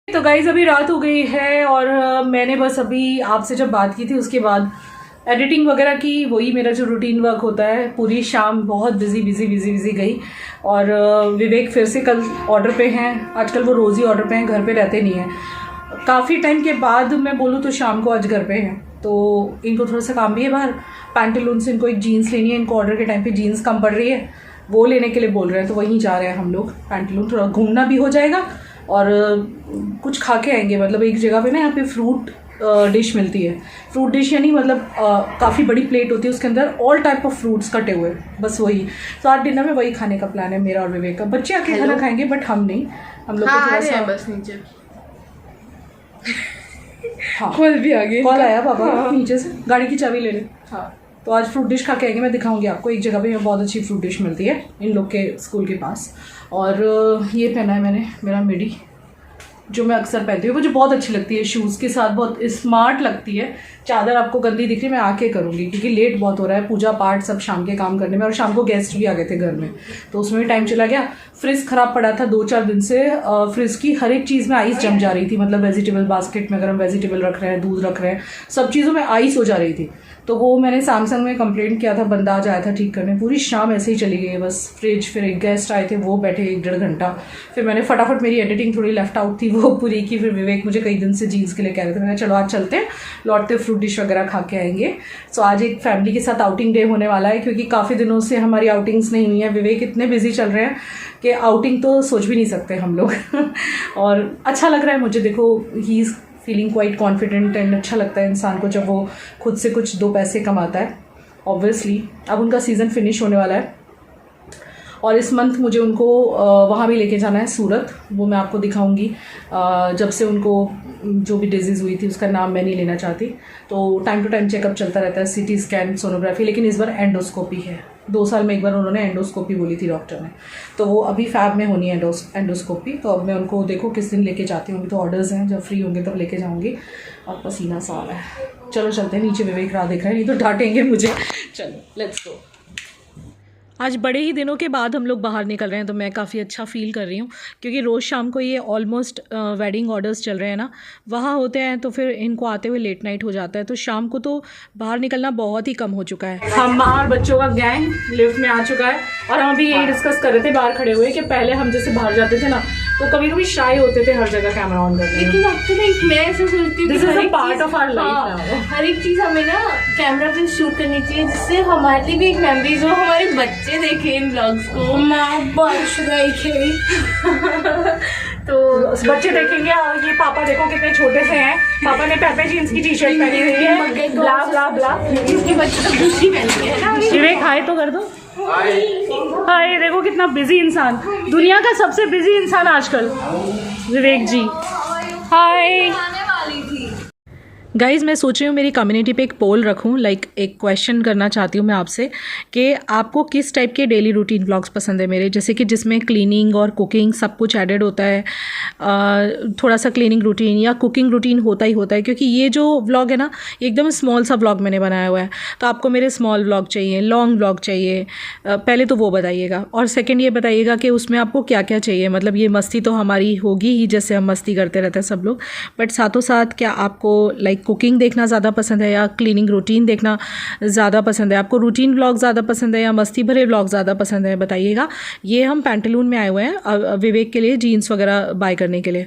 तो गाइज अभी रात हो गई है और मैंने बस अभी आपसे जब बात की थी उसके बाद एडिटिंग वगैरह की, वही मेरा जो रूटीन वर्क होता है। पूरी शाम बहुत बिजी गई। और विवेक फिर से कल ऑर्डर पे हैं। आजकल वो रोज़ ही ऑर्डर पे हैं, घर पे रहते नहीं हैं। काफ़ी टाइम के बाद मैं बोलूँ तो शाम को आज घर पे हैं, तो इनको थोड़ा सा काम भी है बाहर। पैंटलून से इनको एक जीन्स लेनी है, इनको ऑर्डर के टाइम पे जीन्स कम पड़ रही है, वो लेने के लिए बोल रहे हैं, तो वहीं जा रहे हैं हम लोग। पैंटलून थोड़ा घूमना भी हो जाएगा और कुछ खा के आएंगे। मतलब एक जगह पे ना यहाँ पे फ्रूट डिश मिलती है। फ्रूट डिश यानी मतलब काफ़ी बड़ी प्लेट होती है, उसके अंदर ऑल टाइप ऑफ फ्रूट्स कटे हुए, बस वही। तो आज डिनर में वही खाने का प्लान है मेरा और विवेक का। बच्चे आके खाना खाएंगे बट हम नहीं, हम लोग थोड़ा सा बस नीचे। हाँ, कॉल भी आ गया, कॉल आया पापा नीचे से, गाड़ी की चाबी ले ले। हाँ, तो आज फ्रूट डिश खा के आएंगे। मैं दिखाऊंगी आपको, एक जगह पे यहाँ बहुत अच्छी फ्रूट डिश मिलती है इन लोग के स्कूल के पास। और ये पहना है मैंने, मेरा मिडी, जो मैं अक्सर पहनती हूँ, मुझे बहुत अच्छी लगती है, शूज़ के साथ बहुत स्मार्ट लगती है। चादर आपको गंदी दिख रही है, मैं आके करूँगी क्योंकि लेट बहुत हो रहा है, पूजा पाठ सब शाम के काम करने में, और शाम को गेस्ट भी आ गए थे घर में, तो उसमें भी टाइम चला गया। फ्रिज ख़राब पड़ा था 2-4 दिन से। फ्रिज की हर एक चीज़ में आइस जम जा रही थी, मतलब वेजिटेबल बास्केट में अगर हम वेजिटेबल रख रहे हैं, दूध रख रहे हैं, सब चीज़ों में आइस हो जा रही थी। तो वो मैंने सैमसंग में कंप्लेंट किया था, बंदा आज आया था ठीक करने। पूरी शाम ऐसे ही चली गई बस फ्रिज। फिर एक गेस्ट आए थे, वो बैठे 1-1.5 घंटा। फिर मैंने फटाफट, मेरी एडिटिंग थोड़ी लेफ्ट आउट थी, वो पूरी की। फिर विवेक मुझे कई दिन से जीन्स के लिए कह रहे थे, मैंने चलो आज चलते हैं, लौटते फ्रूट डिश वगैरह खा के आएंगे। सो आज एक फैमिली के साथ आउटिंग डे होने वाला है, क्योंकि काफ़ी दिनों से हमारी आउटिंग्स नहीं हुई है। विवेक इतने बिजी चल रहे हैं कि आउटिंग तो सोच भी नहीं सकते हम लोग और अच्छा लग रहा है मुझे, देखो he is feeling quite confident and अच्छा लगता है इंसान को जब वो खुद से कुछ 2 पैसे कमाता है। ऑब्वियसली अब उनका सीज़न फिनिश होने वाला है और इस मंथ मुझे उनको वहाँ भी लेके जाना है, सूरत। वो मैं आपको दिखाऊंगी। जब से उनको जो भी डिजीज़ हुई थी उसका नाम मैं नहीं लेना चाहती, तो टाइम टू टाइम चेकअप चलता रहता है, सीटी स्कैन, सोनोग्राफी। लेकिन इस बार एंडोस्कोपी है, 2 साल में एक बार उन्होंने एंडोस्कोपी बोली थी डॉक्टर ने, तो वो अभी फैब में होनी है एंडोस्कोपी। तो अब मैं उनको देखो किस दिन लेके जाती हूँ, तो ऑर्डर्स हैं, जब फ्री होंगे तब लेके जाऊँगी। और पसीना सा आ रहा है, चलो चलते हैं नीचे। विवेक राह देख रहे हैं, नहीं तो डांटेंगे मुझे। चलो लेट्स गो। आज बड़े ही दिनों के बाद हम लोग बाहर निकल रहे हैं, तो मैं काफ़ी अच्छा फ़ील कर रही हूँ, क्योंकि रोज़ शाम को ये ऑलमोस्ट वेडिंग ऑर्डर्स चल रहे हैं ना, वहाँ होते हैं, तो फिर इनको आते हुए लेट नाइट हो जाता है। तो शाम को तो बाहर निकलना बहुत ही कम हो चुका है। हम और बच्चों का गैंग लिफ्ट में आ चुका है और हम अभी यही डिस्कस कर रहे थे बाहर खड़े हुए कि पहले हम जैसे बाहर जाते थे ना, तो कभी कभी शाय होते थे हर जगह कैमरा ऑन करने में। लेकिन अब तो नहीं, मैं ऐसा सोचती हूँ, this is a part of our life. हर एक चीज़ हमें ना कैमरा पे शूट करनी चाहिए, जिससे हमारे लिए भी एक मेमोरीज हो, हमारे बच्चे देखें इन ब्लॉग्स को। मैं बच गई थी तो बच्चे देखेंगे और ये पापा देखो कितने छोटे से हैं। पापा ने पेपे जीन्स की टी शर्ट पहनी हुई है, ब्ला ब्ला ब्ला। इसके बच्चे तो खुशी पहनती है ना। विवेक हाय तो कर दो। हाय, देखो कितना बिजी इंसान, दुनिया का सबसे बिजी इंसान आजकल विवेक जी। हाय गाइज़, मैं सोच रही हूँ मेरी कम्युनिटी पे एक पोल रखूँ, लाइक एक क्वेश्चन करना चाहती हूँ मैं आपसे कि आपको किस टाइप के डेली रूटीन व्लॉग्स पसंद है मेरे, जैसे कि जिसमें क्लीनिंग और कुकिंग सब कुछ एडेड होता है। थोड़ा सा क्लीनिंग रूटीन या कुकिंग रूटीन होता ही होता है, क्योंकि ये जो व्लॉग है ना, एकदम स्मॉल सा व्लॉग मैंने बनाया हुआ है। तो आपको मेरे स्मॉल व्लॉग चाहिए, लॉन्ग व्लॉग चाहिए, पहले तो वो बताइएगा। और सेकेंड ये बताइएगा कि उसमें आपको क्या क्या चाहिए। मतलब ये मस्ती तो हमारी होगी ही, जैसे हम मस्ती करते रहते हैं सब लोग, बट साथों साथ क्या आपको लाइक कुकिंग देखना ज़्यादा पसंद है या क्लीनिंग रूटीन देखना ज़्यादा पसंद है? आपको रूटीन व्लॉग ज़्यादा पसंद है या मस्ती भरे व्लॉग ज़्यादा पसंद है, बताइएगा। ये हम पैंटलून में आए हुए हैं विवेक के लिए जीन्स वगैरह बाय करने के लिए,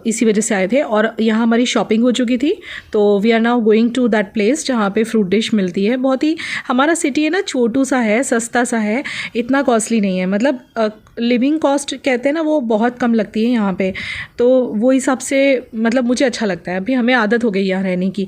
इसी वजह से आए थे। और यहाँ हमारी शॉपिंग हो चुकी थी, तो we are now going to that place जहाँ पे फ्रूट डिश मिलती है। बहुत ही, हमारा सिटी है ना, छोटू सा है, सस्ता सा है, इतना कॉस्टली नहीं है। मतलब लिविंग कॉस्ट कहते हैं ना, वो बहुत कम लगती है यहाँ पे, तो वो हिसाब से मतलब मुझे अच्छा लगता है। अभी हमें आदत हो गई यहाँ रहने की,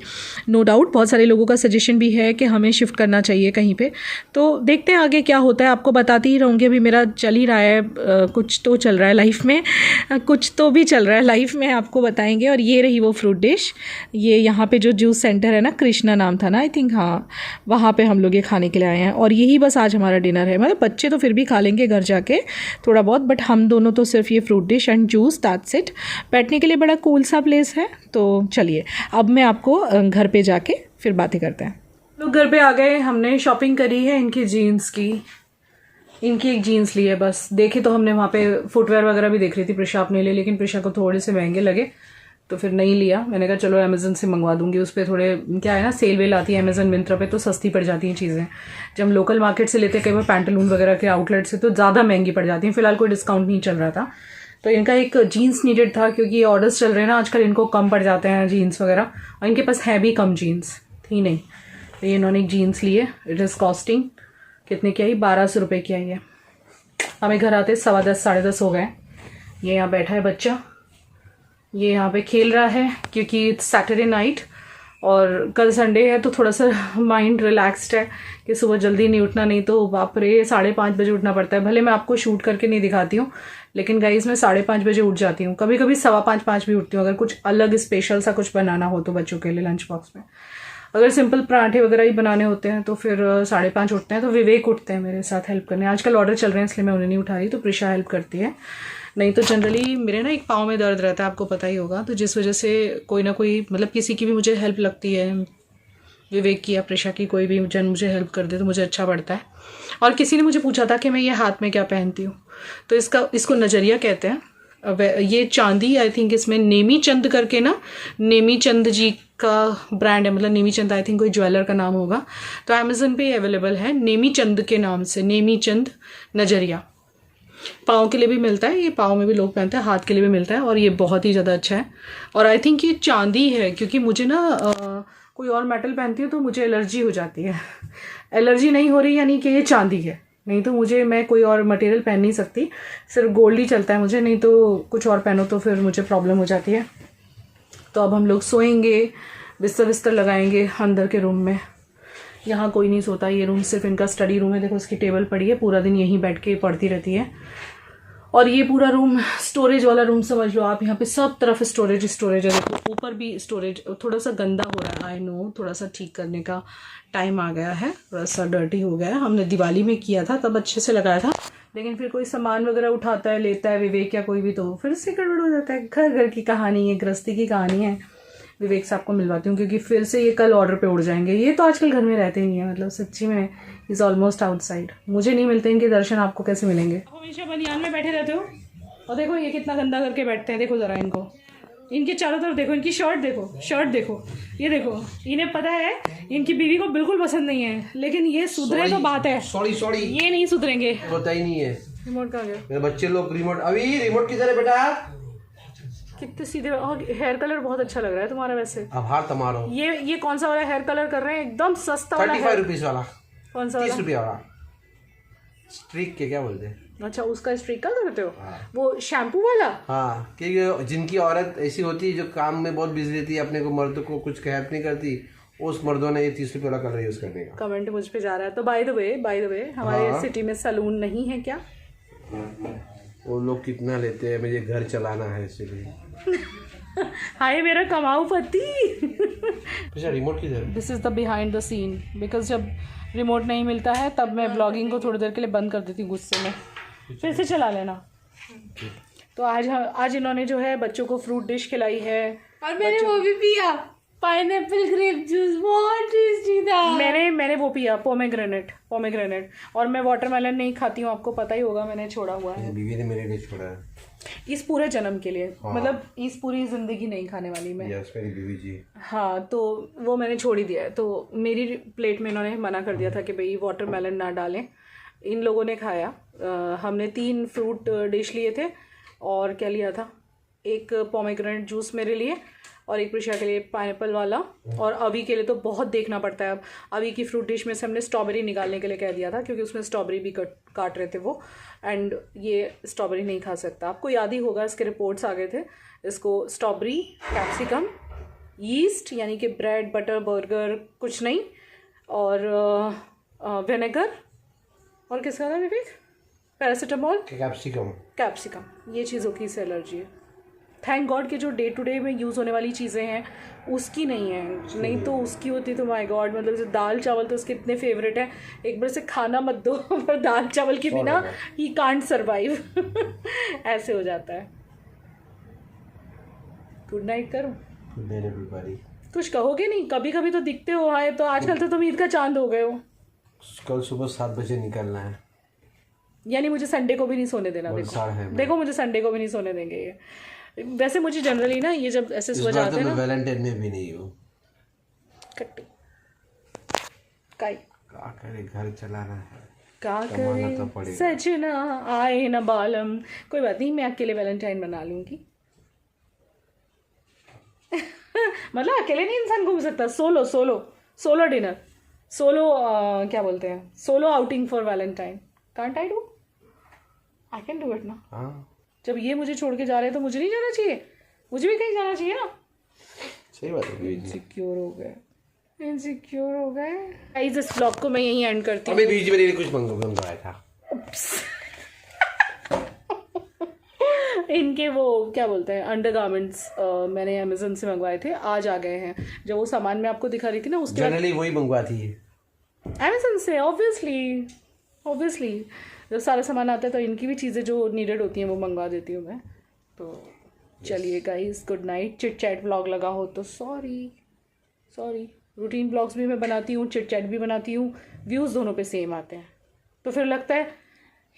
नो डाउट। बहुत सारे लोगों का सजेशन भी है कि हमें शिफ्ट करना चाहिए कहीं पे, तो देखते हैं आगे क्या होता है, आपको बताती ही रहूँगी। अभी मेरा चल ही रहा है, कुछ तो चल रहा है लाइफ में, कुछ तो भी चल रहा है लाइफ में, आपको बताएंगे। और ये रही वो फ्रूट डिश। ये यहाँ पे जो जूस सेंटर है ना, कृष्णा नाम था ना आई थिंक, हाँ, वहाँ पे हम लोग ये खाने के लिए आए हैं। और यही बस आज हमारा डिनर है। मतलब बच्चे तो फिर भी खा लेंगे घर जाके थोड़ा बहुत, बट हम दोनों तो सिर्फ ये fruit dish and juice, that's it. बैठने के लिए बड़ा कूल सा प्लेस है। तो चलिए अब मैं आपको घर पे जाके फिर बातें करते हैं। लोग घर पे आ गए, हमने शॉपिंग करी है इनकी जीन्स की। इनकी एक जीन्स ली है बस। देखे तो हमने वहाँ पे फुटवेयर वगैरह भी देख रही थी, प्रिशा अपने लिए, लेकिन प्रिशा को थोड़े से महंगे लगे तो फिर नहीं लिया। मैंने कहा चलो अमेजन से मंगवा दूंगी, उस पर थोड़े क्या है ना सेल वेल आती है अमेजन मिंत्रा पे तो सस्ती पड़ जाती हैं चीज़ें। जब हम लोकल मार्केट से लेते हैं कई बार पैंटलून वगैरह के आउटलेट से तो ज़्यादा महंगी पड़ जाती हैं। फिलहाल कोई डिस्काउंट नहीं चल रहा था तो इनका एक जीन्स नीडेड था, क्योंकि ये ऑर्डर्स चल रहे हैं ना आजकल, इनको कम पड़ जाते हैं जीन्स वगैरह, और इनके पास है भी कम जीन्स थी नहीं, तो ये इन्होंने एक जीन्स ली है। इट इज़ कॉस्टिंग कितने की आई, 1200 रुपये की आई है। हमें घर आते 10:15 साढ़े 10 हो गए। ये यहाँ बैठा है बच्चा, ये यहाँ पे खेल रहा है क्योंकि इट्स सैटरडे नाइट और कल संडे है तो थोड़ा सा माइंड रिलैक्स्ड है कि सुबह जल्दी नहीं उठना, नहीं तो बाप रे 5:30 बजे उठना पड़ता है। भले मैं आपको शूट करके नहीं दिखाती हूँ लेकिन गाइज मैं 5:30 बजे उठ जाती हूँ, कभी कभी 5:15 5 भी उठती हूँ अगर कुछ अलग स्पेशल सा कुछ बनाना हो तो बच्चों के लिए लंच बॉक्स में। अगर सिंपल पराठे वगैरह ही बनाने होते हैं तो फिर 5:30 उठते हैं। तो विवेक उठते हैं मेरे साथ हेल्प करने, आजकल ऑर्डर चल रहे हैं इसलिए मैं उन्हें नहीं उठा रही, तो प्रिशा हेल्प करती है। नहीं तो जनरली मेरे ना एक पाँव में दर्द रहता है, आपको पता ही होगा, तो जिस वजह से कोई ना कोई मतलब किसी की भी मुझे हेल्प लगती है, विवेक की या प्रिशा की, कोई भी जन मुझे हेल्प कर दे तो मुझे अच्छा पड़ता है। और किसी ने मुझे पूछा था कि मैं ये हाथ में क्या पहनती हूँ, तो इसको नजरिया कहते हैं। ये चांदी आई थिंक इसमें नेमी चंद करके ना, नेमी चंद जी का ब्रांड है, मतलब नेमी चंद आई थिंक कोई ज्वेलर का नाम होगा, तो अमेजन पे अवेलेबल है नेमी चंद के नाम से, नेमी चंद नजरिया। पाँव के लिए भी मिलता है, ये पाँव में भी लोग पहनते हैं, हाथ के लिए भी मिलता है और ये बहुत ही ज़्यादा अच्छा है। और आई थिंक ये चांदी है क्योंकि मुझे ना कोई और मेटल पहनती हूँ तो मुझे एलर्जी हो जाती है। एलर्जी नहीं हो रही यानी कि ये चांदी है, नहीं तो मैं कोई और मटेरियल पहन नहीं सकती, सिर्फ गोल्ड ही चलता है मुझे, नहीं तो कुछ और पहनो तो फिर मुझे प्रॉब्लम हो जाती है। तो अब हम लोग सोएंगे, बिस्तर लगाएंगे अंदर के रूम में। यहाँ कोई नहीं सोता, ये रूम सिर्फ इनका स्टडी रूम है। देखो इसकी टेबल पड़ी है, पूरा दिन यहीं बैठ के पढ़ती रहती है। और ये पूरा रूम स्टोरेज वाला रूम समझ लो आप, यहाँ पे सब तरफ स्टोरेज है। देखो ऊपर भी स्टोरेज, थोड़ा सा गंदा हो रहा है, आई नो, थोड़ा सा ठीक करने का टाइम आ गया है, थोड़ा सा डर्टी हो गया है। हमने दिवाली में किया था तब अच्छे से लगाया था, लेकिन फिर कोई सामान वगैरह उठाता है, लेता है विवेक या कोई भी, तो फिर से गड़बड़ हो जाता है। घर की कहानी है, गृहस्थी की कहानी है। विवेक से आपको मिलवाती हूँ क्योंकि फिर से ये कल ऑर्डर पे उड़ जाएंगे। ये तो आजकल घर में रहते नहीं है, मतलब सच्ची में इज़ ऑलमोस्ट आउटसाइड। मुझे नहीं मिलते इनके दर्शन, आपको कैसे मिलेंगे? आप हमेशा बनियान में बैठे रहते हो और देखो ये कितना गंदा करके बैठते हैं। देखो ज़रा इनको, इनके चारों तरफ देखो, इनकी शर्ट देखो, ये देखो, इन्हें पता है इनकी बीवी को बिल्कुल पसंद नहीं है, लेकिन ये सुधरे तो बात है। सॉरी ये नहीं सुधरेंगे, पता ही नहीं है। रिमोट कहाँ गया? मेरे बच्चे लोग रिमोट, अभी रिमोट किधर है बेटा? कितने सीधे, और हेयर कलर बहुत अच्छा लग रहा है तुम्हारा वैसे। अब हार तुम्हारा। ये कौन सा वाला हेयर कलर कर रहे हैं? एकदम सस्ता वाला 35 रुपीज वाला। कौन सा? 30 रुपया वाला स्ट्रीक के क्या बोलते हैं? अच्छा, उसका स्ट्रीक का करते हो? वो शैम्पू वाला? हाँ, क्योंकि जिनकी औरत ऐसी होती है जो काम में बहुत बिजी रहती है, अपने को मर्द को कुछ हेल्प नहीं करती, उस मर्दों ने ये 30 रुपये वाला कलर यूज करने का। कमेंट मुझ पे जा रहा है। तो बाय द वे हमारे सिटी में सैलून नहीं है क्या? वो लोग कितना लेते हैं, मुझे घर चलाना है इसलिए। हाय मेरा कमाऊ पति। रिमोट किधर? This is the behind the scene, because जब रिमोट नहीं मिलता है तब मैं ब्लॉगिंग को थोड़ी देर के लिए बंद कर देती हूँ गुस्से में, फिर से चला लेना। तो आज इन्होंने जो है बच्चों को फ्रूट डिश खिलाई है, और मैंने वो भी पिया, पाइनएप्पल ग्रेप जूस, बहुत टेस्टी था। मैंने वो पिया पोमेग्रेनेट, और मैं वाटरमेलन नहीं खाती हूँ, आपको पता ही होगा, मैंने छोड़ा हुआ है। बीवी ने मेरे लिए छोड़ा है इस पूरे जन्म के लिए। हाँ। मतलब इस पूरी जिंदगी नहीं खाने वाली मैं। यस, मेरी बीवी जी। हाँ, तो वो मैंने छोड़ ही दिया है। तो मेरी प्लेट में इन्होंने मना कर दिया था कि भाई वाटरमेलन ना डालें। इन लोगों ने खाया। हमने 3 फ्रूट डिश लिए थे और क्या लिया था, एक पोमेग्रेनेट जूस मेरे लिए और एक प्रिशा के लिए पाइनएप्पल वाला, और अभी के लिए तो बहुत देखना पड़ता है। अब अभी की फ्रूट डिश में से हमने स्ट्रॉबेरी निकालने के लिए कह दिया था क्योंकि उसमें स्ट्रॉबेरी भी काट रहे थे वो, एंड ये स्ट्रॉबेरी नहीं खा सकता। आपको याद ही होगा, इसके रिपोर्ट्स आ गए थे। इसको स्ट्रॉबेरी, कैप्सिकम, यीस्ट यानी कि ब्रेड बटर बर्गर कुछ नहीं, और विनेगर, और किसका था विवेक? पैरासीटामोल, कैप्सिकम, ये चीज़ों की इसे एलर्जी है। थैंक गॉड कि जो डे टू डे में यूज़ होने वाली चीज़ें हैं उसकी नहीं है, नहीं तो उसकी होती तो माय गॉड, मतलब जैसे दाल चावल तो उसके इतने फेवरेट हैं, एक बार से खाना मत दो पर दाल चावल के बिना ही कांट सरवाइव ऐसे हो जाता है। गुड नाइट करूँ? कुछ कहोगे नहीं? कभी कभी तो दिखते हो, आए तो आजकल तो तुम ईद का चांद हो गए हो। कल सुबह 7 बजे निकलना है। यानी मुझे संडे को भी नहीं सोने देना। वलसाड़ है देखो मुझे संडे को भी नहीं सोने देंगे ये। वैसे मुझे जनरली ना ये जब ऐसे सो जाते हैं ना, वैलेंटाइन में भी नहीं हूँ। कट्टी काई क्या करे, घर चलाना है, क्या कमाना तो करे पड़ेगा। सजना आए न बालम। कोई बात नहीं, मैं अकेले वैलेंटाइन मना लूंगी। मतलब अकेले नहीं इंसान घूम सकता, solo solo solo dinner, solo क्या बोलते हैं, solo outing for Valentine. Can't I do? I can do it ना। हाँ जब ये मुझे छोड़ के जा रहे हैं तो मुझे नहीं जाना चाहिए, मुझे भी कहीं जाना चाहिए ना। सही बात है। इनसिक्योर हो गए, इनसिक्योर हो गए। गाइस इस व्लॉग को मैं यहीं एंड करती हूँ। अभी बीच में कुछ मंगवाया था। इनके वो क्या बोलते हैं अंडरगारमेंट्स मैंने अमेजन से मंगवाए थे, आज आ गए हैं। जो वो सामान मैं आपको दिखा रही थी ना, उसके जनरली वही मंगवाती है अमेजन से। ऑब्वियसली जब सारा सामान आता है तो इनकी भी चीज़ें जो नीडेड होती हैं वो मंगवा देती हूँ मैं। तो चलिए guys, good night. Chit chat vlog लगा हो तो सॉरी। रूटीन व्लॉग्स भी मैं बनाती हूँ, चिट चैट भी बनाती हूँ, व्यूज़ दोनों पे सेम आते हैं। तो फिर लगता है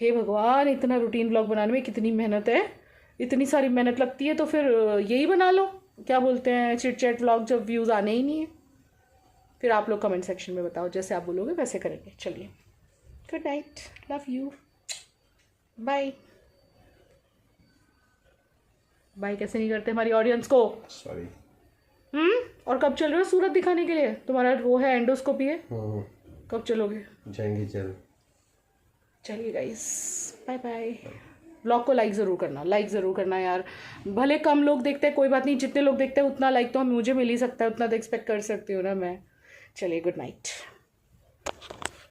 हे भगवान, इतना रूटीन व्लॉग बनाने में कितनी मेहनत है, इतनी सारी मेहनत लगती है, तो फिर यही बना लो, क्या बोलते हैं, चिट चैट व्लॉग, जब व्यूज़ आने ही नहीं है। फिर आप लोग कमेंट सेक्शन में बताओ, जैसे आप बोलोगे वैसे करेंगे। चलिए good night, love you, bye. Bye कैसे नहीं करते हमारी ऑडियंस को? सॉरी। और कब चल रहे हो सूरत दिखाने के लिए? तुम्हारा वो है एंडोस्कोपी है, कब चलोगे? जाएंगे चल। चलिए गाइस, बाय बाय। ब्लॉग को लाइक ज़रूर करना यार। भले कम लोग देखते हैं, कोई बात नहीं, जितने लोग देखते हैं उतना लाइक तो मुझे मिल ही सकता है, उतना तो एक्सपेक्ट कर सकती हूँ ना मैं। चलिए गुड नाइट।